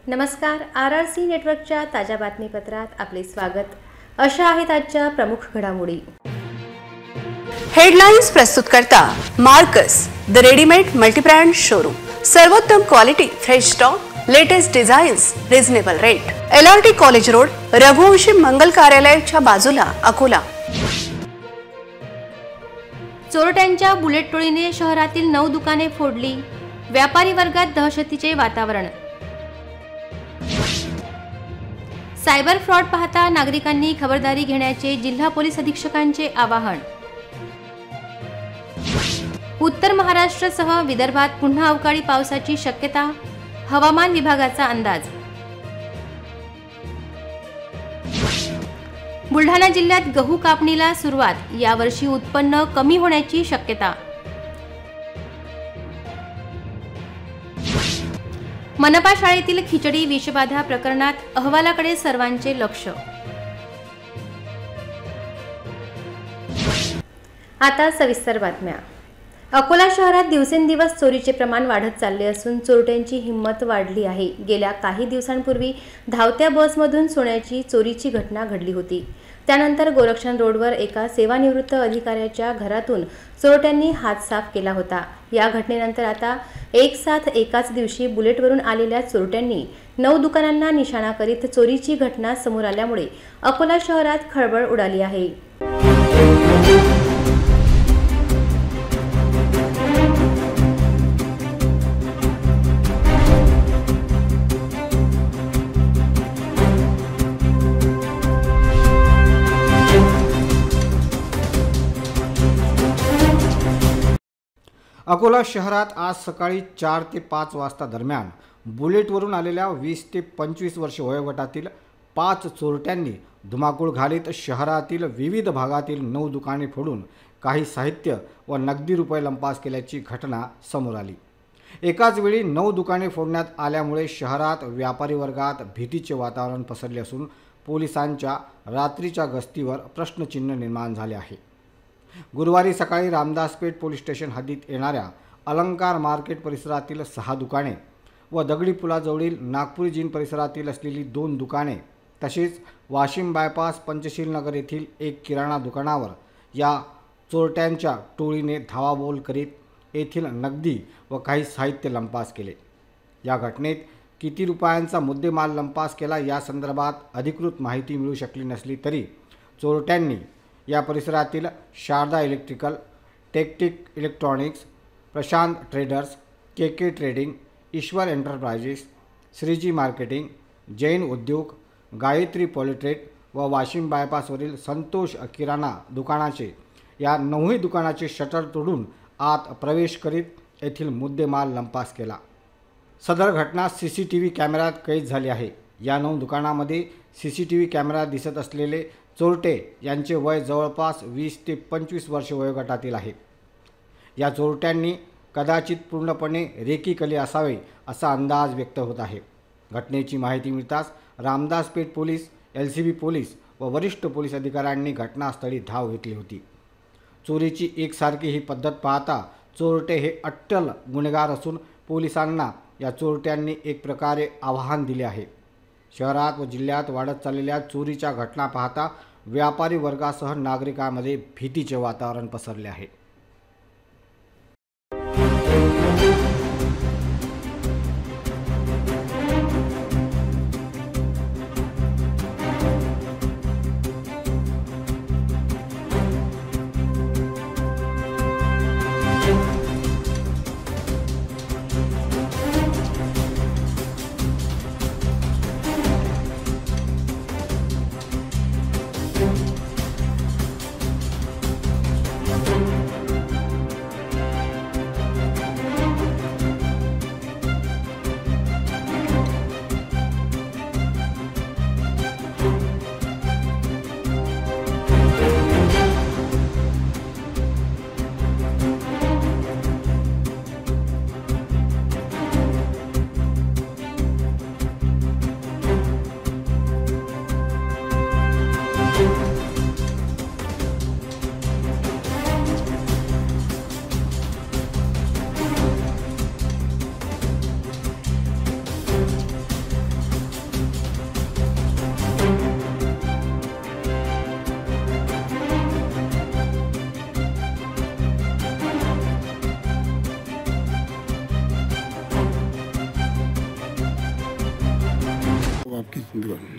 नमस्कार. RRC नेटवर्कच्या ताज्या बातमीपत्रात आपले स्वागत. अशा आहेत आजच्या प्रमुख घडामोडी. हेडलाइन्स प्रस्तुत करता Marcus the readymade multibrand showroom. सर्वोत्तम quality, fresh stock, latest designs, reasonable rate. LRT college road, Raghuvanshi मंगल कार्यालयाच्या बाजूला, अकोला. चोरट्यांच्या बुलेट टोळीने शहरातील 9 दुकाने फोडली. व्यापारी वर्गात दहशतीचे वातावरण. सायबर फ्रॉड पाहता नागरिकांनी खबरदारी घेण्याचे जिल्हा पोलीस अधीक्षकांचे आवाहन. उत्तर महाराष्ट्रासह विदर्भात पुन्हा अवकाळी पावसाची शक्यता, हवामान विभागाचा अंदाज. बुलढाणा जिल्ह्यात गहू कापणीला सुरुवात, यावर्षी उत्पन्न कमी होण्याची शक्यता. मनपा शाळेतील खिचडी विषबाधा प्रकरणात अहवालाकडे सर्वांचे लक्ष. आता सविस्तर बातम्या. अकोला शहरात दिवसेंदिवस चोरीचे प्रमाण वाढत चालले असून चोरट्यांची हिंमत वाढली आहे. गेल्या काही दिवसांपूर्वी धावत्या बसमधून सोन्याची चोरीची घटना घडली होती. त्यानंतर गोरक्षण रोडवर एका सेवानिवृत्त अधिकाऱ्याच्या घरातून चोरट्यांनी हात साफ केला होता. या घटनेनंतर आता एक साथ एकाच दिवशी बुलेटवरून आलेल्या चोरट्यांनी 9 दुकानांना निशाणा करीत चोरीची घटना समोर आल्यामुळे अकोला शहरात खळबळ उडाली आहे. अकोला शहरात आज सकाळी 4 ते 5 वाजता दरम्यान बुलेटवरून आलेल्या 20 ते 25 वर्ष वयोगटातील 5 चोरट्यांनी धुमाकूळ घालीत शहरातील विविध भागातील 9 दुकाने फोडून काही साहित्य व नगदी रुपये लंपास केल्याची घटना समोर आली. एकाच वेळी 9 दुकाने फोडण्यात आल्यामुळे शहरात व्यापारी वर्गात भीतीचे वातावरण पसरले असून पोलिसांच्या रात्रीच्या गस्तीवर प्रश्नचिन्ह निर्माण झाले आहे. गुरुवारी सकाळी रामदासपेठ पोलीस स्टेशन हद्दीत येणाऱ्या अलंकार मार्केट परिसरातील 6 दुकाने व दगडी पुलाजवळील नागपुरी जीन परिसरातील असलेली 2 दुकाने तसेच वाशिम बायपास पंचशील नगर येथील एक किराणा दुकानावर या चोरट्यांच्या टोळीने धावाबोल करीत येथील नगदी व काही साहित्य लंपास केले. या घटनेत किती रुपयांचा मुद्देमाल लंपास केला या संदर्भात अधिकृत माहिती मिळू शकली नसली तरी चोरट्यांनी या परिसरातील शारदा इलेक्ट्रिकल, टेक्टिक electronics, Prashant traders, KK trading, Ishwar enterprises, Shreeji marketing, Jain Udyog, Gayatri पॉलिट्रेड व वाशिम बायपासवरील संतोष किराणा दुकानाचे या 9 दुकानाचे शटर तोडून आत प्रवेश करीत येथील मुद्देमाल लंपास केला. सदर घटना CCTV कॅमेऱ्यात कैद झाली आहे. या 9 दुकानामध्ये CCTV कॅमेऱ्यात दिसत असलेले चोरटे यांचे वय जवळपास 20 ते 25 वर्ष वयोगटातील आहे. या चोरट्यांनी कदाचित पूर्णपणे रेकीकली असावे असा अंदाज व्यक्त होत आहे. घटनेची माहिती मिळताच रामदासपेठ पोलीस, LCB पोलीस व वरिष्ठ पोलीस अधिकाऱ्यांनी घटनास्थळी धाव घेतली होती. चोरीची एकसारखी ही पद्धत पाहता चोरटे हे अट्टल गुन्हेगार असून पोलिसांना या चोरट्यांनी एक प्रकारे आव्हान दिले आहे. शहरात व जिल्ह्यात वाढत चाललेल्या चोरीच्या घटना पाहता व्यापारी वर्गासह नागरिकांमध्ये भीतीचे वातावरण पसरले आहे.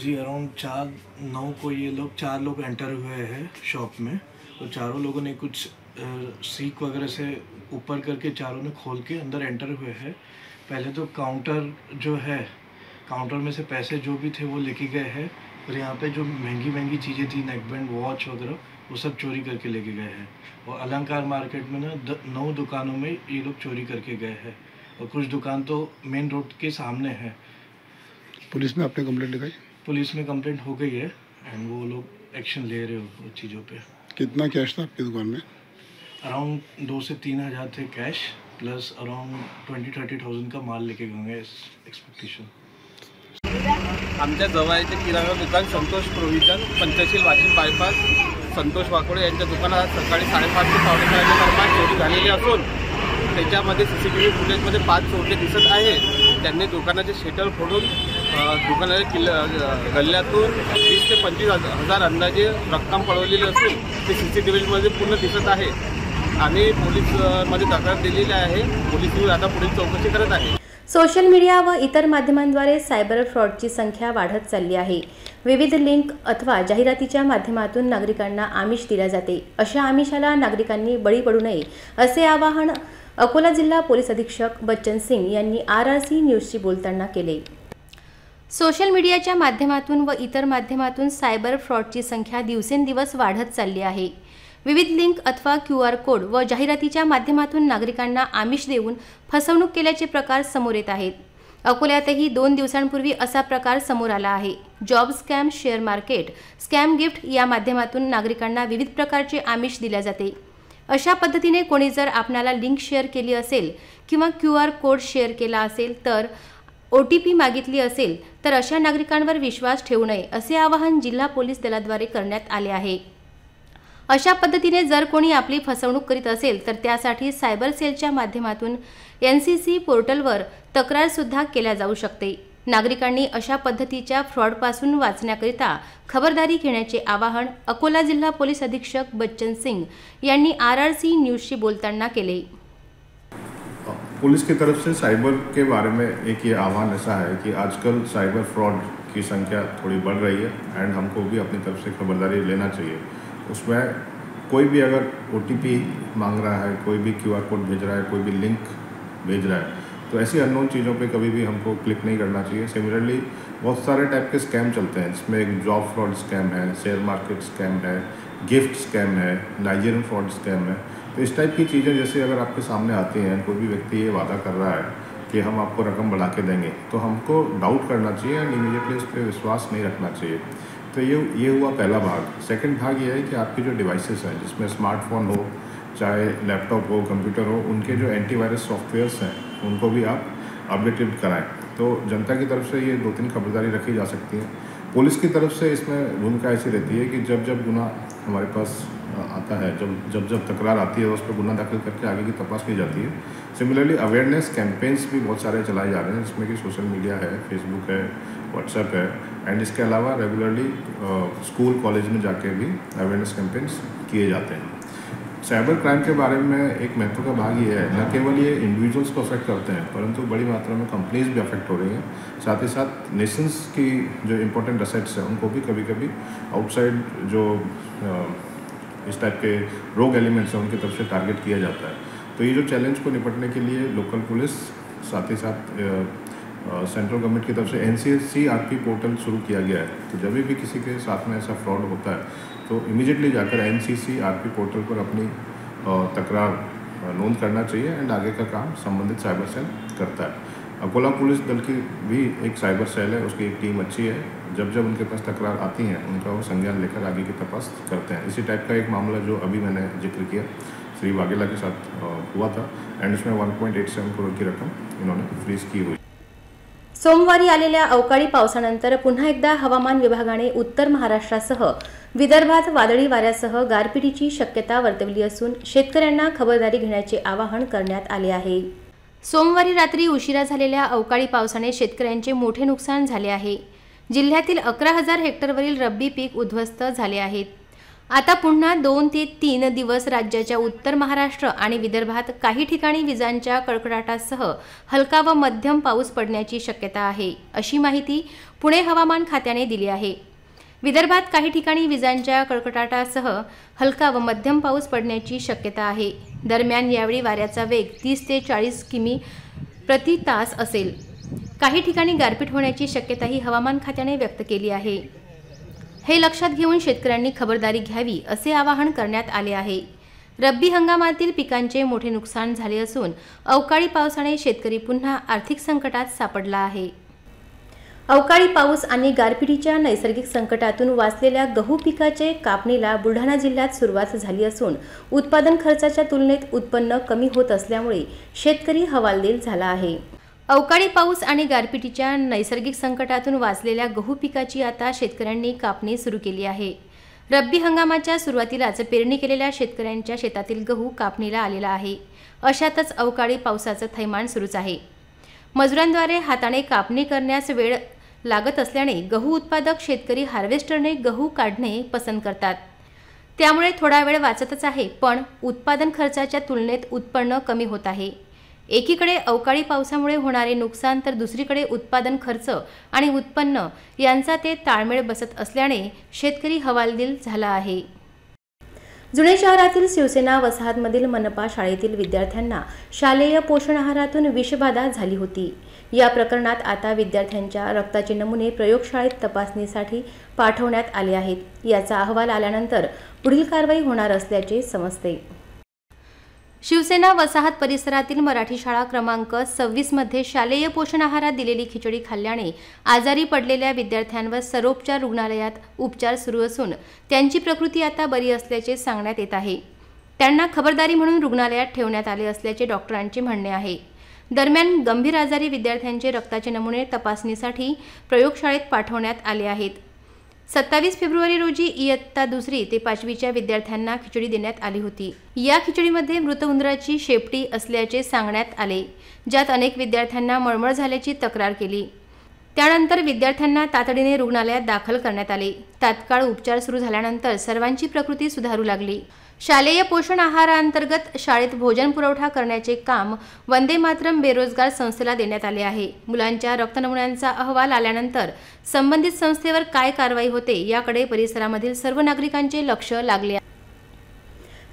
जी अराउंड 4-9 को ये लोग 4 लोग एंटर हुए हैं शॉप में। तो चारों लोगों ने कुछ सीख वगैरह से ऊपर करके चारों ने खोल के अंदर एंटर हुए हैं। पहले तो काउंटर जो है, काउंटर में से पैसे जो भी थे वो लेके गए हैं, और यहाँ पे जो महंगी महंगी चीज़ें थी, नेकबैंड, वॉच वगैरह, वो सब चोरी करके लेके गए हैं। और अलंकार मार्केट में ना 9 दुकानों में ये लोग चोरी करके गए हैं, और कुछ दुकान तो मेन रोड के सामने है। पुलिस में आपने कंप्लेंट लिखाई? पुलिस में कंप्लेंट हो गई है एंड वो लोग एक्शन ले रहे हो उन चीज़ों पे। कितना कैश था आपकी दुकान में? अराउंड 2 से 3 हज़ार थे कैश, प्लस अराउंड 20-30,000 का माल लेके गए एक्सपेक्टेशन। आमच्या जवळचे किराणा दुकान संतोष प्रोव्हिजन, पंचशील, वाशिम बायपास, संतोष वाकोडे यांच्या दुकानात सकाळी 5:30 ते 6:30 दरम्यान चोरी झालेली असून त्याच्यामध्ये CCTV फुटेजमध्ये 5 चोरटे दिसत आहेत। त्यांनी दुकानाचे शटर फोडून दुकानाच्या गल्ल्यातून 20 ते 25 हजार अंदाजे रक्कम पळवलेली असून ते CCTVमध्ये पूर्ण दिसत आहे। आम्ही पोलीसमध्ये तक्रार दिलेली आहे। पोलीस आता पुढील चौकशी करत आहे। सोशल मीडिया व इतर माध्यमांद्वारे सायबर फ्रॉडची संख्या वाढत चालली आहे। विविध लिंक अथवा जाहिरातीच्या माध्यमातून नागरिकांना आमिष दिल्या जाते। अशा आमिषाला नागरिकांनी बळी पडू नये असे आवाहन अकोला जिल्हा पोलीस अधीक्षक बच्चन सिंग यांनी RRC न्यूजशी बोलताना केले। सोशल मीडियाच्या माध्यमातून व इतर माध्यमातून सायबर फ्रॉडची संख्या दिवसेंदिवस वाढत चालली आहे। विविध लिंक अथवा QR कोड व जाहिरातीच्या माध्यमातून नागरिकांना आमिष देऊन फसवणूक केल्याचे प्रकार समोर येत आहेत। अकोल्यातही 2 दिवसांपूर्वी असा प्रकार समोर आला आहे। Job scam, share market scam, gift या माध्यमातून नागरिकांना विविध प्रकारचे आमिष दिले जाते। अशा पद्धतीने कोणी जर आपणाला लिंक शेअर केली असेल किंवा QR कोड शेअर केला असेल तर OTP मागितली असेल तर अशा नागरिकांवर विश्वास ठेवू नये असे आवाहन जिल्हा पोलीस दलाद्वारे करण्यात आले आहे। अशा पद्धतीने जर कोणी आपली फसवणूक करीत असेल तर त्यासाठी सायबर सेलच्या माध्यमातून NCC पोर्टलवर तक्रार सुद्धा केल्या जाऊ शकते। नागरिकांनी अशा पद्धतीच्या फ्रॉडपासून वाचण्याकरिता खबरदारी घेण्याचे आवाहन अकोला जिल्हा पोलीस अधीक्षक बच्चन सिंग यांनी RRC न्यूजशी बोलताना केले। पुलिस की तरफ से साइबर के बारे में एक ये आह्वान ऐसा है कि आजकल साइबर फ्रॉड की संख्या थोड़ी बढ़ रही है एंड हमको भी अपनी तरफ से खबरदारी लेना चाहिए। उसमें कोई भी अगर OTP मांग रहा है, कोई भी QR कोड भेज रहा है, कोई भी लिंक भेज रहा है, तो ऐसी अननोन चीज़ों पे कभी भी हमको क्लिक नहीं करना चाहिए। सिमिलरली बहुत सारे टाइप के स्कैम चलते हैं, जिसमें एक जॉब फ्रॉड स्कैम है, शेयर मार्केट स्कैम है, गिफ्ट स्कैम है, नाइजीरियन फ्रॉड स्कैम है। तो इस टाइप की चीज़ें जैसे अगर आपके सामने आती हैं, कोई भी व्यक्ति ये वादा कर रहा है कि हम आपको रकम बढ़ा के देंगे, तो हमको डाउट करना चाहिए एंड इमीडिएटली उस पर विश्वास नहीं रखना चाहिए। तो ये हुआ पहला भाग। सेकंड भाग ये है कि आपकी जो डिवाइसेस हैं, जिसमें स्मार्टफोन हो, चाहे लैपटॉप हो, कंप्यूटर हो, उनके जो एंटीवायरस सॉफ्टवेयर्स हैं उनको भी आप अपडेटेड कराएं। तो जनता की तरफ से ये 2-3 खबरदारी रखी जा सकती है। पुलिस की तरफ से इसमें भूमिका ऐसी रहती है कि जब जब गुना हमारे पास आता है, जब तकरार आती है, उस पर गुना दाखिल करके आगे की तपास की जाती है। सिमिलरली अवेयरनेस कैंपेन्स भी बहुत सारे चलाए जा रहे हैं, जिसमें कि सोशल मीडिया है, फेसबुक है, व्हाट्सएप है, एंड इसके अलावा रेगुलरली स्कूल कॉलेज में जाके भी अवेयरनेस कैंपेन्स किए जाते हैं। साइबर क्राइम के बारे में एक महत्व का भाग ये है, न केवल ये इंडिविजुअल्स को अफेक्ट करते हैं, परंतु बड़ी मात्रा में कंपनीज भी अफेक्ट हो रही हैं। साथ ही साथ नेशंस की जो इम्पोर्टेंट एसेट्स हैं उनको भी कभी कभी आउटसाइड जो इस टाइप के रोग एलिमेंट्स हैं उनकी तरफ से टारगेट किया जाता है। तो ये जो चैलेंज को निपटने के लिए लोकल पुलिस, साथ ही साथ सेंट्रल गवर्नमेंट की तरफ से NCC-RP पोर्टल शुरू किया गया है। तो जब भी किसी के साथ में ऐसा फ्रॉड होता है तो इमीडिएटली जाकर NCC-RP पोर्टल पर अपनी तकरार नोंद करना चाहिए एंड आगे का काम संबंधित साइबर सेल करता है। अकोला पुलिस दल की भी एक साइबर सेल है, उसकी एक टीम अच्छी है। जब उनके पास तकरार आती हैं उनका वो संज्ञान लेकर आगे की तपास करते हैं। इसी टाइप का एक मामला जो अभी मैंने जिक्र किया श्री वाघेला के साथ हुआ था एंड उसमें 1.87 करोड़ की रकम इन्होंने फ्रीज की हुई। सोमवारी आलेल्या अवकाळी पावसानंतर पुन्हा एकदा हवामान विभागाने उत्तर महाराष्ट्रासह विदर्भात वादळी वाऱ्यासह गारपिटीची शक्यता वर्तवली असून शेतकऱ्यांना खबरदारी घेण्याचे आवाहन करण्यात आले आहे। सोमवारी रात्री उशिरा झालेल्या अवकाळी पावसाने शेतकऱ्यांचे मोठे नुकसान झाले आहे। जिल्ह्यातील 11,000 हेक्टरवरील रब्बी पीक उद्ध्वस्त झाले आहेत। आता पुन्हा 2 ते 3 दिवस राज्याच्या उत्तर महाराष्ट्र आणि विदर्भात काही ठिकाणी विजांच्या कडकडाटासह हलका व मध्यम पाऊस पडण्याची शक्यता आहे, अशी माहिती पुणे हवामान खात्याने दिली आहे। विदर्भात काही ठिकाणी विजांच्या कडकडाटासह हलका व मध्यम पाऊस पडण्याची शक्यता आहे। दरम्यान यावेळी वाऱ्याचा वेग 30 ते 40 किमी प्रति तास असेल। काही ठिकाणी गारपीट होण्याची शक्यताही हवामान खात्याने व्यक्त केली आहे। हे लक्षात घेऊन शेतकऱ्यांनी खबरदारी घ्यावी असे आवाहन करण्यात आले आहे। रब्बी हंगामातील पिकांचे मोठे नुकसान झाले असून अवकाळी पावसाने शेतकरी पुन्हा आर्थिक संकटात सापडला आहे। अवकाळी पाऊस आणि गारपिटीच्या नैसर्गिक संकटातून वाचलेल्या गहू पिकाचे कापणीला बुलढाणा जिल्ह्यात सुरुवात झाली असून उत्पादन खर्चाच्या तुलनेत उत्पन्न कमी होत असल्यामुळे शेतकरी हवालदिल झाला आहे। अवकाळी पाऊस आणि गारपिटीच्या नैसर्गिक संकटातून वाचलेल्या गहू पिकाची आता शेतकऱ्यांनी कापणी सुरू केली आहे। रब्बी हंगामाच्या सुरुवातीलाच पेरणी केलेल्या शेतकऱ्यांच्या शेतातील गहू कापणीला आलेला आहे। अशातच अवकाळी पावसाचं थैमान सुरूच आहे। मजुरांद्वारे हाताने कापणी करण्यास वेळ लागत असल्याने गहू उत्पादक शेतकरी हार्वेस्टरने गहू काढणे पसंत करतात। त्यामुळे थोडा वेळ वाचतच आहे, पण उत्पादन खर्चाच्या तुलनेत उत्पन्न कमी होत आहे। एकीकडे अवकाळी पावसामुळे होणारे नुकसान तर दुसरीकडे उत्पादन खर्च आणि उत्पन्न यांचा ते ताळमेळ बसत असल्याने शेतकरी हवालदिल झाला आहे। जुने शहरातील शिवसेना वसाहतमधील मनपा शाळेतील विद्यार्थ्यांना शालेय पोषण आहारातून विषबाधा झाली होती। या प्रकरणात आता विद्यार्थ्यांच्या रक्ताचे नमुने प्रयोगशाळेत तपासणीसाठी पाठवण्यात आले आहेत। याचा अहवाल आल्यानंतर पुढील कारवाई होणार असल्याचे समजते। शिवसेना वसाहत परिसरातील मराठी शाळा क्रमांक 26 मध्ये शालेय पोषण आहारात दिलेली खिचडी खाल्ल्याने आजारी पडलेल्या विद्यार्थ्यांवर सर्वोपचार रुग्णालयात उपचार सुरू असून त्यांची प्रकृती आता बरी असल्याचे सांगण्यात येत आहे। त्यांना खबरदारी म्हणून रुग्णालयात ठेवण्यात आले असल्याचे डॉक्टरांचे म्हणणे आहे। दरम्यान गंभीर आजारी विद्यार्थ्यांचे रक्ताचे नमुने तपासणीसाठी प्रयोगशाळेत पाठवण्यात आले आहेत। 27 फेब्रुवारी रोजी इयत्ता 2री ते 5वीच्या विद्यार्थ्यांना खिचडी देण्यात आली होती। या खिचडीमध्ये मृत उंदराची शेपटी असल्याचे सांगण्यात आले, ज्यात अनेक विद्यार्थ्यांना मळमळ झाल्याची तक्रार केली। त्यानंतर विद्यार्थ्यांना तातडीने रुग्णालयात दाखल करण्यात आले। तात्काळ उपचार सुरू झाल्यानंतर सर्वांची प्रकृती सुधारू लागली। शालेय पोषण आहारांतर्गत शाळेत भोजन पुरवठा करण्याचे काम वंदे मातरम बेरोजगार संस्थेला देण्यात आले आहे। मुलांच्या रक्तनमुन्यांचा अहवाल आल्यानंतर संबंधित संस्थेवर काय कारवाई होते याकडे परिसरामधील सर्व नागरिकांचे लक्ष लागले आहे।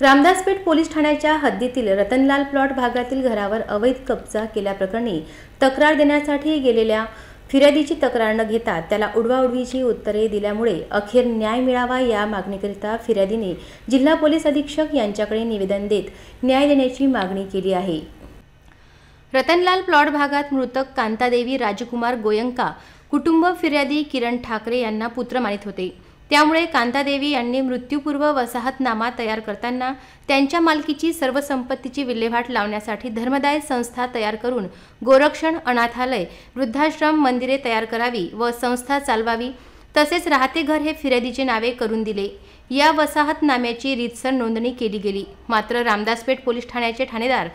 रामदासपेठ पोलीस ठाण्याच्या हद्दीतील रतनलाल प्लॉट भागातील घरावर अवैध कब्जा केल्याप्रकरणी तक्रार देण्यासाठी गेलेल्या फिर्यादीची तक्रार न घेता त्याला उडवाउडवीची उत्तरे दिल्यामुळे अखेर न्याय मिळावा या मागणीकरिता फिर्यादीने जिल्हा पोलीस अधीक्षक यांच्याकडे निवेदन देत न्याय देण्याची मागणी केली आहे। रतनलाल प्लॉट भागात मृतक कांतादेवी राजकुमार गोयंका कुटुंब फिर्यादी किरण ठाकरे यांना पुत्र मानित होते। त्यामुळे कांतादेवी यांनी मृत्यूपूर्व वसाहतनामा तयार करताना त्यांच्या मालकीची सर्व संपत्तीची विल्हेवाट लावण्यासाठी धर्मदाय संस्था तयार करून गोरक्षण, अनाथालय, वृद्धाश्रम, मंदिरे तयार करावी व संस्था चालवावी, तसेच राहते घर हे फिर्यादीचे नावे करून दिले। या वसाहतनाम्याची रीतसर नोंदणी केली गेली। मात्र रामदासपेठ पोलीस ठाण्याचे ठाणेदार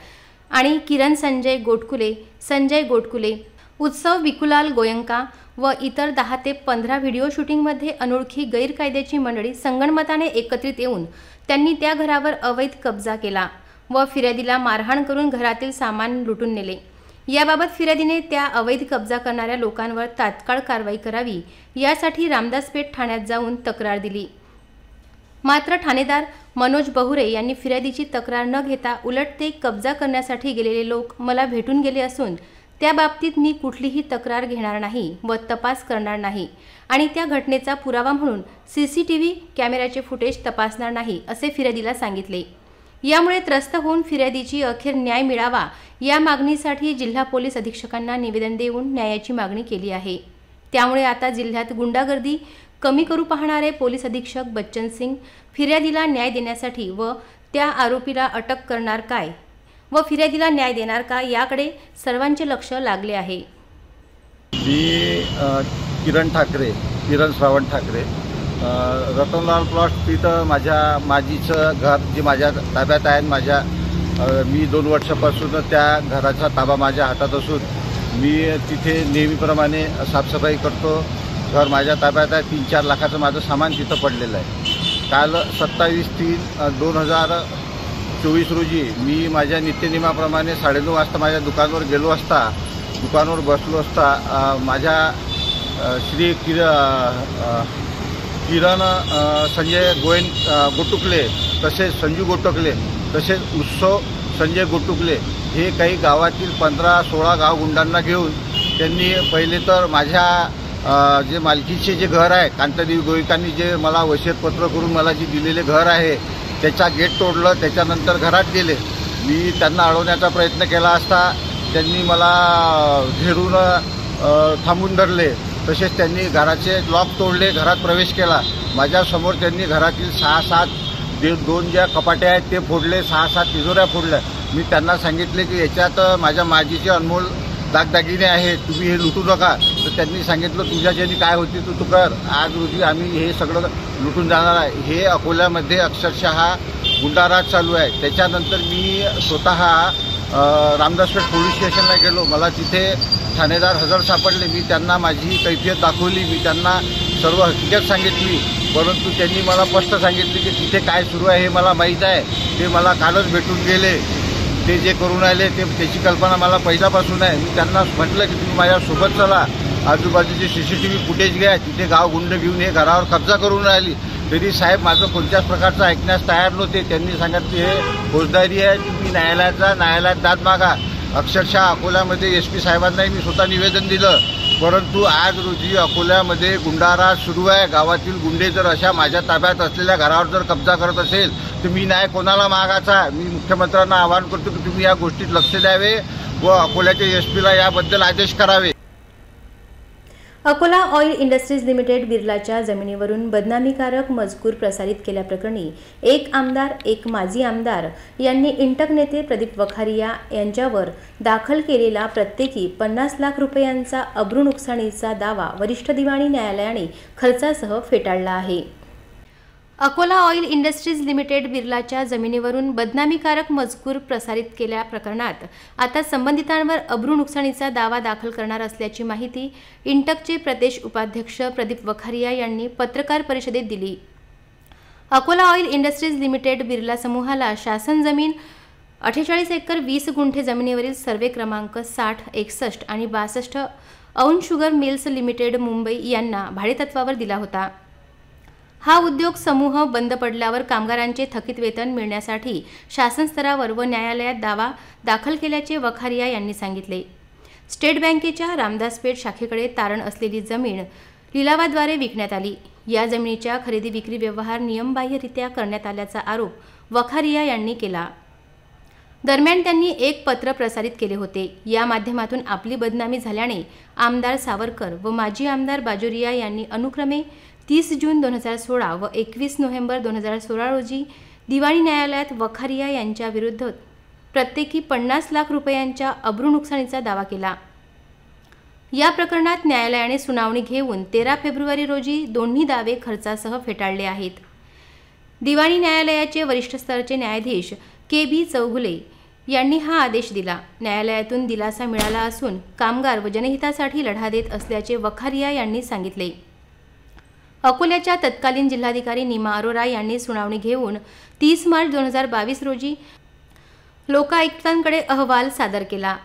आणि किरण संजय गोटकुले, उत्सव विकुलाल गोयंका व इतर 10 ते 15 व्हिडिओ शूटिंगमध्ये अनोळखी गैरकायद्याची मंडळी संगनमताने एकत्रित येऊन त्यांनी त्या घरावर अवैध कब्जा केला व फिर्यादीला मारहाण करून घरातील सामान लुटून नेले। याबाबत फिर्यादीने त्या अवैध कब्जा करणाऱ्या लोकांवर तात्काळ कारवाई करावी यासाठी रामदासपेठ ठाण्यात जाऊन तक्रार दिली। मात्र ठाणेदार मनोज बहुरे यांनी फिर्यादीची तक्रार न घेता उलट ते कब्जा करण्यासाठी गेलेले लोक मला भेटून गेले असून त्या बाबतीत मी कुठलीही तक्रार घेणार नाही व तपास करणार नाही आणि त्या घटनेचा पुरावा म्हणून CCTV कॅमेऱ्याचे फुटेज तपासणार नाही असे फिर्यादीला सांगितले। यामुळे त्रस्त होऊन फिर्यादीची अखेर न्याय मिळावा या मागणीसाठी जिल्हा पोलीस अधीक्षकांना निवेदन देऊन न्यायाची मागणी केली आहे। त्यामुळे आता जिल्ह्यात गुंडागर्दी कमी करू पाहणारे पोलीस अधीक्षक बच्चन सिंग फिर्यादीला न्याय देण्यासाठी व त्या आरोपीला अटक करणार काय व फिर्यादीला न्याय देणार का याकडे सर्वांचे लक्ष लागले आहे। मी किरण श्रावण ठाकरे, रतनलाल प्लॉट तिथं माझीचं घर जे माझ्या ताब्यात आहे। मी 2 वर्षापासून त्या घराचा ताबा माझ्या हातात असून मी तिथे नेहमीप्रमाणे साफसफाई करतो। घर माझ्या ताब्यात आहे। 3-4 लाखाचं माझं सामान तिथं पडलेलं आहे। काल 27/3/2024 रोजी मी माझ्या नित्यनियमाप्रमाणे 9:30 वाजता माझ्या दुकानावर गेलो असता, दुकानावर बसलो असता माझ्या श्री किरण संजय गोटुकले, तसेच संजू गोटुकले, तसेच उत्सव संजय गोटुकले हे काही गावातील 15-16 गाव गुंडांना घेऊन त्यांनी पहिले तर माझ्या जे मालकीचे जे घर आहे, कांतादेवी गोविकांनी जे मला वसियतपत्र करून मला जे दिलेले घर आहे त्याचा गेट तोडलं. त्याच्यानंतर घरात गेले. मी त्यांना अडवण्याचा प्रयत्न केला असता त्यांनी मला घेरून थांबून धरले. तसेच त्यांनी घराचे लॉक तोडले, घरात प्रवेश केला. माझ्यासमोर त्यांनी घरातील 6-7 2 ज्या कपाटे आहेत ते फोडले, 6-7 तिजोऱ्या फोडल्या. मी त्यांना सांगितले की याच्यात माझ्या माजीचे अनमोल दागदागिने आहेत, तुम्ही हे लुटू नका. तर त्यांनी सांगितलं तुझ्या ज्यांनी काय होती तू कर, आज रोजी आम्ही हे सगळं लुटून जाणार आहे. हे अकोल्यामध्ये अक्षरशः गुंडाराज चालू आहे. त्याच्यानंतर मी स्वतः रामदासपेठ पोलीस स्टेशनला गेलो. मला तिथे ठाणेदार हजर सापडले. मी त्यांना माझी कैफियत दाखवली, मी त्यांना सर्व हकीकत सांगितली. परंतु त्यांनी मला स्पष्ट सांगितले की तिथे काय सुरू आहे हे मला माहीत आहे, ते मला कालच भेटून गेले. ते जे करून आले त्याची कल्पना मला पहिल्यापासून आहे. मी त्यांना म्हटलं की तुम्ही माझ्यासोबत चला, आजूबाजूचे CCTV फुटेज घ्या, तिथे गाव गुंड घेऊन हे घरावर कब्जा करून राहिली. तरी साहेब माझं कोणत्याच प्रकारचं ऐकण्यास तयार नव्हते. त्यांनी सांगितले हे फौजदारी आहे, तुम्ही न्यायालयात दाद मागा. अक्षरशः अकोल्यामध्ये SP साहेबांनाही मी स्वतः निवेदन दिलं. परंतु आज रोजी अकोल्यामध्ये गुंडाराज सुरू आहे. गावातील गुंडे जर अशा माझ्या ताब्यात असलेल्या घरावर जर कब्जा करत असेल तर मी न्याय कोणाला मागायचा. मी मुख्यमंत्र्यांना आवाहन करतो की तुम्ही या गोष्टीत लक्ष द्यावे व अकोल्याच्या SPला याबद्दल आदेश करावे. अकोला ऑइल इंडस्ट्रीज लिमिटेड बिर्लाच्या जमिनीवरून बदनामीकारक मजकूर प्रसारित केल्याप्रकरणी एक आमदार, एक माजी आमदार यांनी इंटक नेते प्रदीप वखारिया यांच्यावर दाखल केलेला प्रत्येकी 50 लाख रुपयांचा अब्रू नुकसानीचा दावा वरिष्ठ दिवाणी न्यायालयाने खर्चासह फेटाळला आहे. अकोला ऑइल इंडस्ट्रीज लिमिटेड बिर्लाच्या जमिनीवरून बदनामीकारक मजकूर प्रसारित केल्या प्रकरणात आता संबंधितांवर अब्रू नुकसानीचा दावा दाखल करणार असल्याची माहिती इंटकचे प्रदेश उपाध्यक्ष प्रदीप वखारिया यांनी पत्रकार परिषदेत दिली. Akola oil industries limited Birla समूहाला शासन जमीन 48 एकर 20 गुंठे जमिनीवरील सर्वे क्रमांक 60, 61 आणि 62 औन शुगर मिल्स लिमिटेड मुंबई यांना भाडेतत्वावर दिला होता. हा उद्योग समूह बंद पडल्यावर कामगारांचे थकीत वेतन मिळण्यासाठी शासन स्तरावर व न्यायालयात दावा दाखल केल्याचे वखारिया यांनी सांगितले. स्टेट बँकेच्या रामदासपेठ शाखेकडे तारण असलेली जमीन लिलावाद्वारे विकण्यात आली. या जमिनीच्या खरेदी विक्री व्यवहार नियमबाह्यरित्या करण्यात आल्याचा आरोप वखारिया यांनी केला. दरम्यान त्यांनी एक पत्र प्रसारित केले होते. या माध्यमातून आपली बदनामी झाल्याने आमदार सावरकर व माजी आमदार बाजोरिया यांनी अनुक्रमे 30 जून 2016 व 21 नोव्हेंबर 2016 रोजी दिवाणी न्यायालयात वखारिया यांच्या विरुद्ध प्रत्येकी 50 लाख रुपयांच्या अब्रू नुकसानीचा दावा केला. या प्रकरणात न्यायालयाने सुनावणी घेऊन 13 फेब्रुवारी रोजी दोन्ही दावे खर्चासह फेटाळले आहेत. दिवाणी न्यायालयाचे वरिष्ठ स्तराचे न्यायाधीश KB चौगुले यांनी हा आदेश दिला. न्यायालयातून दिलासा मिळाला असून कामगार व जनहितासाठी लढा देत असल्याचे वखारिया यांनी सांगितले. अकोल्याच्या तत्कालीन जिल्हाधिकारी नीमा अरोरा यांनी सुनावणी घेऊन 30 मार्च 2022 रोजी लोकायुक्तांकडे अहवाल सादर केला.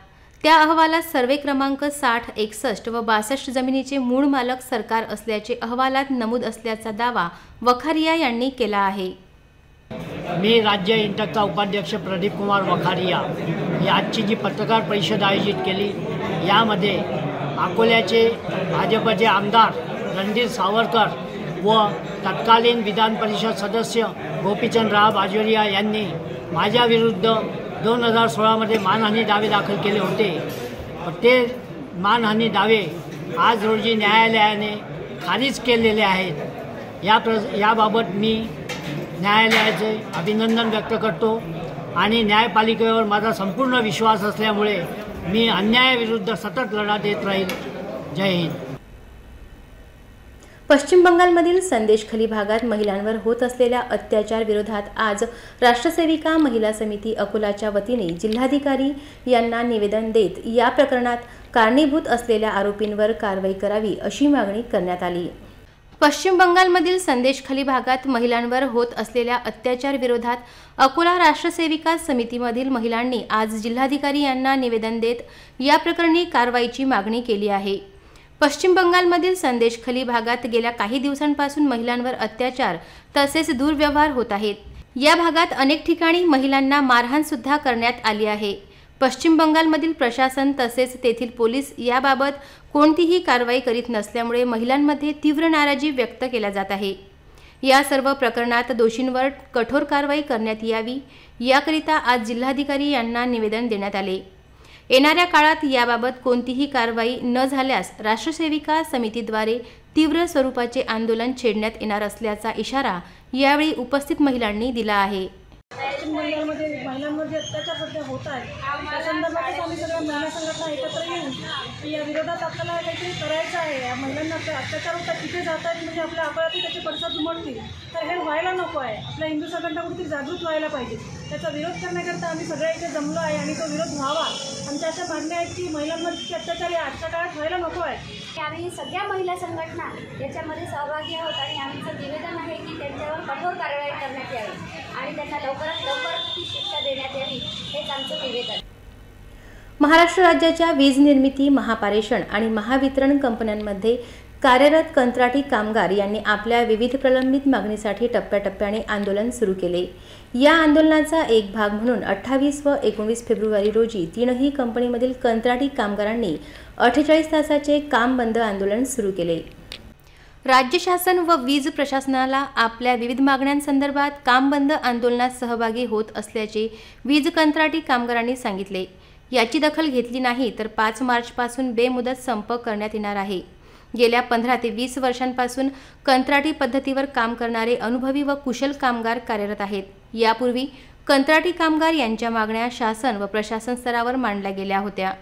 त्या अहवालात सर्वे क्रमांक 60, 61 व 62 जमिनीचे मूळ मालक सरकार असल्याचे अहवालात नमूद असल्याचा दावा वखारिया यांनी केला आहे. मी राज्य इंटकचा उपाध्यक्ष प्रदीप कुमार वखारिया ही आजची जी पत्रकार परिषद आयोजित केली, यामध्ये अकोल्याचे भाजपचे आमदार रणधीर सावरकर व तत्कालीन विधान परिषद सदस्य गोपीचंदराव बाजोरिया यांनी माझ्याविरुद्ध 2016मध्ये मानहानी दावे दाखल केले होते. ते मानहानी दावे आज रोजी न्यायालयाने खारिज केलेले आहेत. याबाबत मी न्यायालयाचे अभिनंदन व्यक्त करतो आणि न्यायपालिकेवर माझा संपूर्ण विश्वास असल्यामुळे मी अन्यायाविरुद्ध सतत लढा देत राहील. जय हिंद. पश्चिम बंगालमधील संदेशखली भागात महिलांवर होत असलेल्या अत्याचार विरोधात आज राष्ट्रसेविका महिला समिती अकोलाच्या वतीने जिल्हाधिकारी यांना निवेदन देत या प्रकरणात कारणीभूत असलेल्या आरोपींवर कारवाई करावी अशी मागणी करण्यात आली. पश्चिम बंगालमधील संदेशखाली भागात महिलांवर होत असलेल्या अत्याचार विरोधात अकोला राष्ट्रसेविका समितीमधील महिलांनी आज जिल्हाधिकारी यांना निवेदन देत या प्रकरणी कारवाईची मागणी केली आहे। पश्चिम बंगालमधील संदेशखाली भागात गेल्या काही दिवसांपासून महिलांवर अत्याचार तसेच दुर्व्यवहार होत आहेत। या भागात अनेक ठिकाणी महिलांना मारहाण सुद्धा करण्यात आली आहे। पश्चिम बंगालमधील प्रशासन तसेच तेथील पोलीस याबाबत कोणतीही कारवाई करीत नसल्यामुळे महिलांमध्ये तीव्र नाराजी व्यक्त केला जात आहे। या सर्व प्रकरणात दोषींवर कठोर कारवाई करण्यात यावी याकरिता आज जिल्हाधिकारी यांना निवेदन देण्यात आले। येणाऱ्या काळात याबाबत कोणतीही कारवाई न झाल्यास राष्ट्रसेविका समितीद्वारे तीव्र स्वरूपाचे आंदोलन छेडण्यात येणार असल्याचा इशारा यावेळी उपस्थित महिलांनी दिला आहे। पश्चिम बंगालमध्ये महिलांवर जे अत्याचार सध्या होत आहे त्या संदर्भात आम्ही सगळ्या महिला संघटना एकत्र येऊन या विरोधात आपल्याला काहीतरी करायचं आहे। या महिलांना अत्याचार होतात तिथे जात आहेत म्हणजे आपल्या अपारातील त्याचे पडसाद उमटतील तर हे व्हायला नको आहे। आपल्या हिंदू संघटना कुठेतरी जागृत व्हायला पाहिजे। त्याचा विरोध करण्याकरता आम्ही सगळ्या इथे जमलो आहे आणि तो विरोध व्हावा। आमच्या अशा मागण्या आहेत की महिलांवर जितके अत्याचार या आजच्या काळात व्हायला नको आहे। आम्ही सगळ्या महिला संघटना याच्यामध्ये सहभागी आहोत आणि आमचं निवेदन आहे की त्यांच्यावर कठोर कारवाई करण्यात यावी आणि त्यांना लवकरात लवकर शिक्षा देण्यात यावी हेच आमचं निवेदन। महाराष्ट्र राज्याच्या वीज निर्मिती, महापारेषण आणि महावितरण कंपन्यांमध्ये कार्यरत कंत्राटी कामगार यांनी आपल्या विविध प्रलंबित मागणीसाठी टप्प्याटप्प्याने आंदोलन सुरू केले। या आंदोलनाचा एक भाग म्हणून 28 व 19 फेब्रुवारी रोजी तीनही कंपनीमधील कंत्राटी कामगारांनी 48 तासाचे काम बंद आंदोलन सुरू केले। राज्य शासन व वीज प्रशासनाला आपल्या विविध मागण्यांसंदर्भात काम बंद आंदोलनात सहभागी होत असल्याचे वीज कंत्राटी कामगारांनी सांगितले। याची दखल घेतली नाही तर 5 मार्चपासून बेमुदत संप करण्यात येणार आहे। गेल्या 15 ते 20 वर्षांपासून कंत्राटी पद्धतीवर काम करणारे अनुभवी व कुशल कामगार कार्यरत आहेत। यापूर्वी कंत्राटी कामगार यांच्या मागण्या शासन व प्रशासन स्तरावर मांडल्या गेल्या होत्या।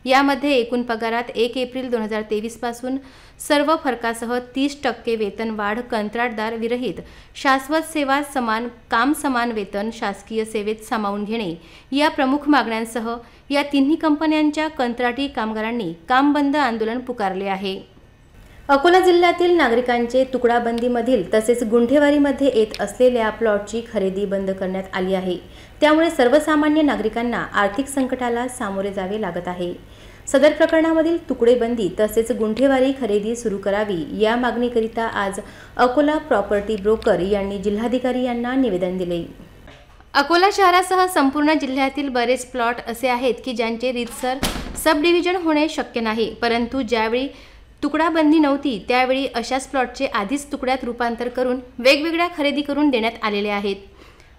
यामध्ये एकूण पगारात 1 एप्रिल 2023 पासून सर्व फरकासह 30% वेतन वाढ, कंत्राटदार विरहित शाश्वत सेवा समान काम, समान वेतन, शासकीय सेवेत सामावून घेणे या प्रमुख मागण्यांसह या तिन्ही कंपन्यांच्या कंत्राटी कामगारांनी काम बंद आंदोलन पुकारले आहे। अकोला जिल्ह्यातील नागरिकांचे तुकडाबंदीमधील तसेच गुंठेवारीमध्ये येत असलेल्या प्लॉटची खरेदी बंद करण्यात आली आहे। त्यामुळे सर्वसामान्य नागरिकांना आर्थिक संकटाला सामोरे जावे लागत आहे। सदर प्रकरणामधील तुकडेबंदी तसेच गुंठेवारी खरेदी सुरू करावी या मागणीकरिता आज अकोला प्रॉपर्टी ब्रोकर यांनी जिल्हाधिकारी यांना निवेदन दिले। अकोला शहरासह संपूर्ण जिल्ह्यातील बरेच प्लॉट असे आहेत की ज्यांचे रीतसर सब डिव्हिजन होणे शक्य नाही, परंतु ज्यावेळी तुकडाबंदी नव्हती त्यावेळी अशाच प्लॉटचे आधीच तुकड्यात रूपांतर करून वेगवेगळ्या खरेदी करून देण्यात आलेले आहेत।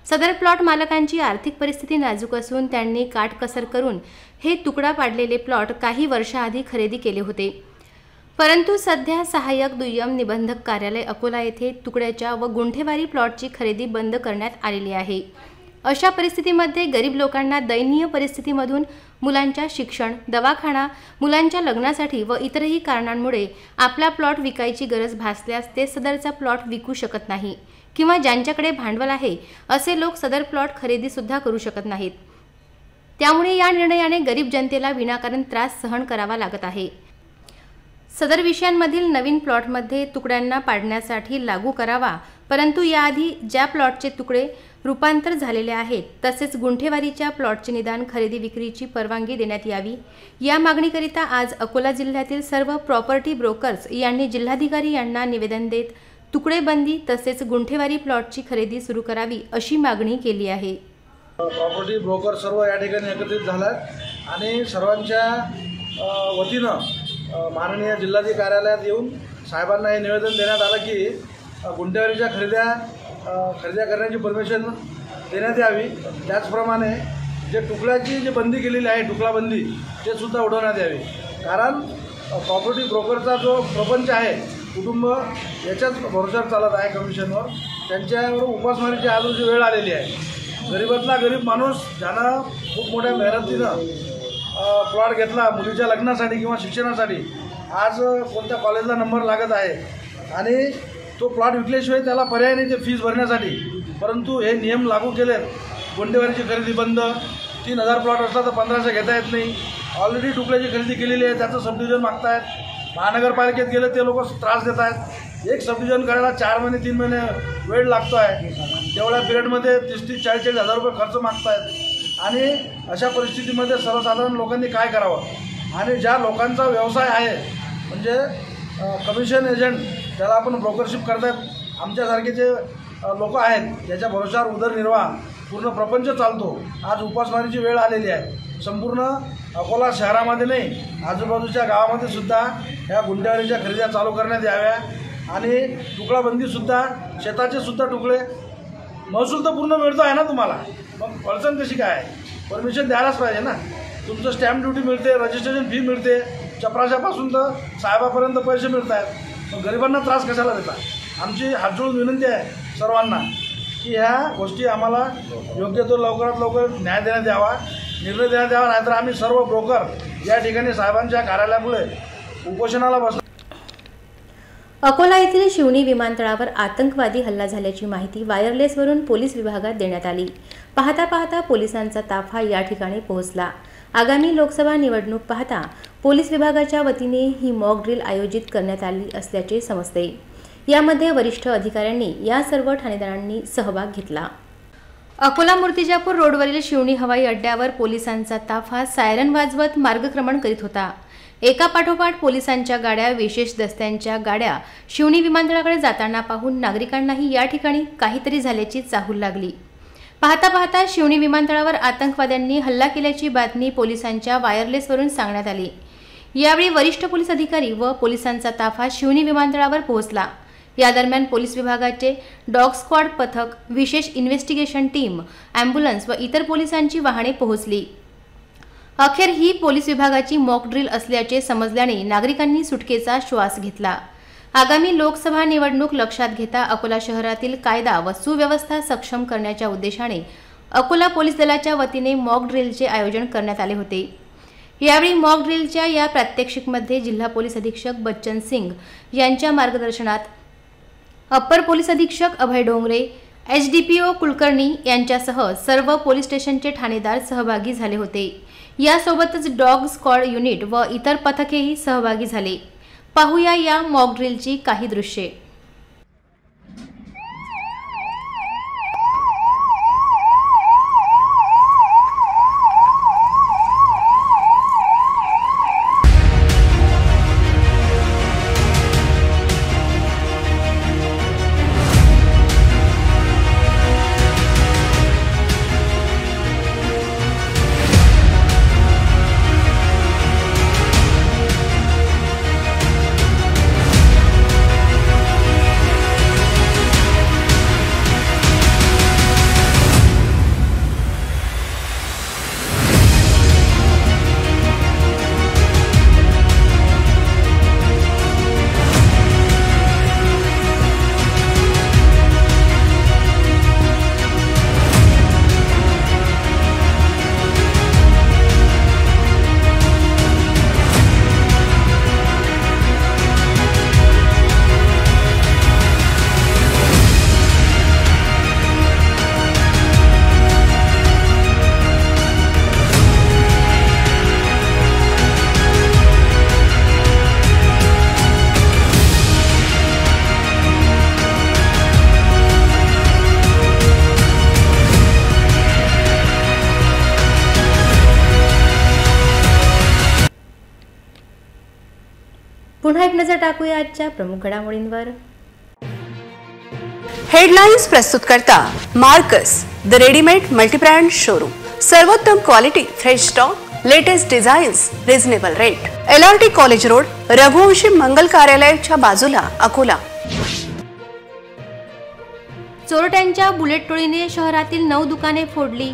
सदर प्लॉट मालकांची आर्थिक परिस्थिती नाजूक असून त्यांनी काटकसर करून हे तुकडा पाडलेले प्लॉट काही वर्षाआधी खरेदी केले होते, परंतु सध्या सहाय्यक दुय्यम निबंधक कार्यालय अकोला येथे तुकड्याच्या व गुंठेवारी प्लॉटची खरेदी बंद करण्यात आलेली आहे। अशा परिस्थितीमध्ये गरीब लोकांना दयनीय परिस्थितीमधून मुलांच्या शिक्षण, दवाखाना, मुलांच्या लग्नासाठी व इतरही कारणांमुळे आपला प्लॉट विकायची गरज भासल्यास ते सदरचा प्लॉट विकू शकत नाही किंवा ज्यांच्याकडे भांडवल आहे असे लोक सदर प्लॉट खरेदी सुद्धा करू शकत नाहीत। त्यामुळे या निर्णयाने गरीब जनतेला विनाकारण त्रास सहन करावा लागत आहे। सदर विषयांमधील नवीन प्लॉटमध्ये तुकड्यांना पाडण्यासाठी लागू करावा, परंतु याआधी ज्या प्लॉटचे तुकडे रूपांतर झालेले आहेत तसेच गुंठेवारीच्या प्लॉटचे निदान खरेदी विक्रीची परवानगी देण्यात यावी या मागणीकरिता आज अकोला जिल्ह्यातील सर्व प्रॉपर्टी ब्रोकर्स यांनी जिल्हाधिकारी यांना निवेदन देत तुकडेबंदी तसेच गुंठेवारी प्लॉटची खरेदी सुरू करावी अशी मागणी केली आहे। प्रॉपर्टी ब्रोकर सर्व या ठिकाणी एकत्रित झालात आणि सर्वांच्या वतीनं माननीय जिल्हाधिकारी कार्यालयात येऊन साहेबांना हे निवेदन देण्यात आलं की गुंठेवारीच्या खरेदी करण्याची परमिशन देण्यात यावी। त्याचप्रमाणे जे तुकड्याची जी बंदी केलेली आहे, तुकडाबंदी, ते सुद्धा उठवण्यात यावी। कारण प्रॉपर्टी ब्रोकरचा जो प्रपंच आहे, कुटुंब याच्याच भरोश्यावर चालत आहे कमिशनवर, त्यांच्यावर उपासमारीची आज रोजी वेळ आलेली आहे। गरीबातला गरीब माणूस ज्यानं खूप मोठ्या मेहनतीनं प्लॉट घेतला मुलीच्या लग्नासाठी किंवा शिक्षणासाठी, आज कोणत्या कॉलेजला नंबर लागत आहे आणि तो प्लॉट विकल्याशिवाय त्याला पर्याय नाही ते फीस भरण्यासाठी, परंतु हे नियम लागू केलेत। गुंठेवारीची खरेदी बंद, 3000 प्लॉट असला तर 1500 घेता येत नाही। ऑलरेडी तुकड्याची खरेदी केलेली आहे, त्याचं सब डिव्हिजन मागतायत। महानगरपालिकेत गेले ते लोक त्रास देत आहेत। एक सब डिव्हिजन करायला 4 महिने 3 महिने वेळ लागतो आहे. तेवढ्या पिरियडमध्ये 30-40 हजार रुपये खर्च मागतायत आणि अशा परिस्थितीमध्ये सर्वसाधारण लोकांनी काय करावं. आणि ज्या लोकांचा व्यवसाय आहे म्हणजे कमिशन एजंट त्याला आपण ब्रोकरशिप करतात आमच्यासारखे जे लोक आहेत ज्याच्या भरोशावर उदरनिर्वाह पूर्ण प्रपंच चालतो. आज उपासमारीची वेळ आलेली आहे. संपूर्ण अकोला शहरामध्ये नाही आजूबाजूच्या गावामध्ये सुद्धा ह्या गुंठेवारीच्या खरेद्या चालू करण्यात याव्या आणि तुकडाबंदीसुद्धा शेताचे सुद्धा तुकडे महसूल तर पूर्ण मिळतो आहे ना तुम्हाला. मग अडचण कशी काय परमिशन द्यायलाच पाहिजे ना. तुमचं स्टॅम्प ड्युटी मिळते रजिस्ट्रेशन फी मिळते चपराशापासून तर साहेबापर्यंत पैसे मिळत आहेत. मग गरिबांना त्रास कशाला देता. आमची हातजोडून विनंती आहे सर्वांना की ह्या गोष्टी आम्हाला योग्य तो लवकरात लवकर न्याय देण्यात यावा निर्णय देण्यात यावा. नाहीतर आम्ही सर्व ब्रोकर या ठिकाणी साहेबांच्या कार्यालयामुळे उपोषणाला बसलो. अकोला येथील शिवणी विमानतळावर आतंकवादी हल्ला झाल्याची माहिती वायरलेसवरून पोलीस विभागात देण्यात आली. पाहता पाहता पोलिसांचा ताफा या ठिकाणी पोहोचला. आगामी लोकसभा निवडणूक पाहता पोलीस विभागाच्या वतीने ही मॉक ड्रिल आयोजित करण्यात आली असल्याचे समजते. यामध्ये वरिष्ठ अधिकाऱ्यांनी या सर्व ठाणेदारांनी सहभाग घेतला. अकोला मूर्तिजापूर रोडवरील शिवणी हवाई अड्ड्यावर पोलिसांचा ताफा सायरन वाजवत मार्गक्रमण करीत होता. एका पाठोपाठ पोलिसांच्या गाड्या विशेष दस्त्यांच्या गाड्या शिवणी विमानतळाकडे जाताना पाहून नागरिकांनाही या ठिकाणी काहीतरी झाल्याची चाहूल लागली. पाहता पाहता शिवणी विमानतळावर आतंकवाद्यांनी हल्ला केल्याची बातमी पोलिसांच्या वायरलेसवरून सांगण्यात आली. यावेळी वरिष्ठ पोलीस अधिकारी व पोलिसांचा ताफा शिवणी विमानतळावर पोहोचला. या दरम्यान पोलीस विभागाचे डॉग स्क्वॉड पथक, विशेष इन्व्हेस्टिगेशन टीम, ॲम्ब्युलन्स व इतर पोलिसांची वाहने पोहोचली. अखेर ही पोलीस विभागाची मॉक ड्रिल असल्याचे समजल्याने नागरिकांनी सुटकेचा श्वास घेतला. आगामी लोकसभा निवडणूक लक्षात घेता अकोला शहरातील कायदा व सुव्यवस्था सक्षम करण्याच्या उद्देशाने अकोला पोलीस दलाच्या वतीने मॉक ड्रिलचे आयोजन करण्यात आले होते. यावेळी मॉक ड्रिलच्या या प्रात्यक्षिकमध्ये जिल्हा पोलीस अधीक्षक बच्चन सिंग यांच्या मार्गदर्शनात अप्पर पोलीस अधीक्षक अभय डोंगरे, HDPO कुलकर्णी यांच्यासह सर्व पोलीस स्टेशनचे ठाणेदार सहभागी झाले होते. यासोबतच डॉग स्क्वॉड युनिट व इतर पथकेही सहभागी झाले. पाहूया या मॉक ड्रिलची काही दृश्ये. पुन्हा एक नजर टाकूया आजच्या प्रमुख घडामोडींवर. हेडलाइन्स प्रस्तुत करता Marcus the readymade multibrand showroom. सर्वोत्तम quality, fresh stock, latest designs, reasonable rate. LRT college road, Raghuvanshi मंगल कार्यालयाच्या बाजूला, अकोला. चोरट्यांच्या बुलेट टोळीने शहरातील 9 दुकाने फोडली.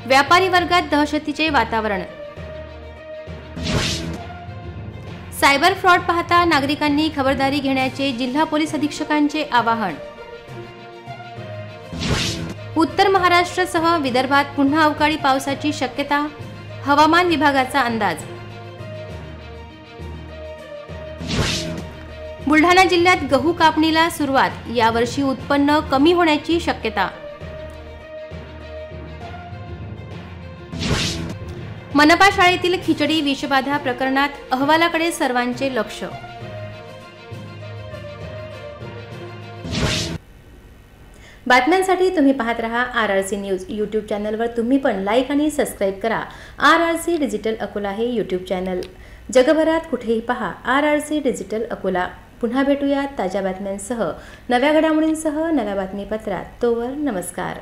व्यापारी वर्गात दहशतीचे वातावरण. सायबर फ्रॉड पाहता नागरिकांनी खबरदारी घेण्याचे जिल्हा पोलीस अधीक्षकांचे आवाहन. उत्तर महाराष्ट्रासह विदर्भात पुन्हा अवकाळी पावसाची शक्यता, हवामान विभागाचा अंदाज. बुलढाणा जिल्ह्यात गहू कापणीला सुरुवात, यावर्षी उत्पन्न कमी होण्याची शक्यता. मनपा शाळेतील खिचडी विषबाधा प्रकरणात अहवालाकडे सर्वांचे लक्ष. बातम्यांसाठी तुम्ही पाहत रहा RRC न्यूज. यूट्यूब चॅनलवर तुम्ही पण लाईक आणि सबस्क्राईब करा. RRC डिजिटल अकोला हे यूट्यूब चॅनल. जगभरात कुठेही पहा RRC डिजिटल अकोला. पुन्हा भेटूया ताज्या बातम्यांसह, नव्या घडामोडींसह नव्या बातमीपत्रात. तोवर नमस्कार.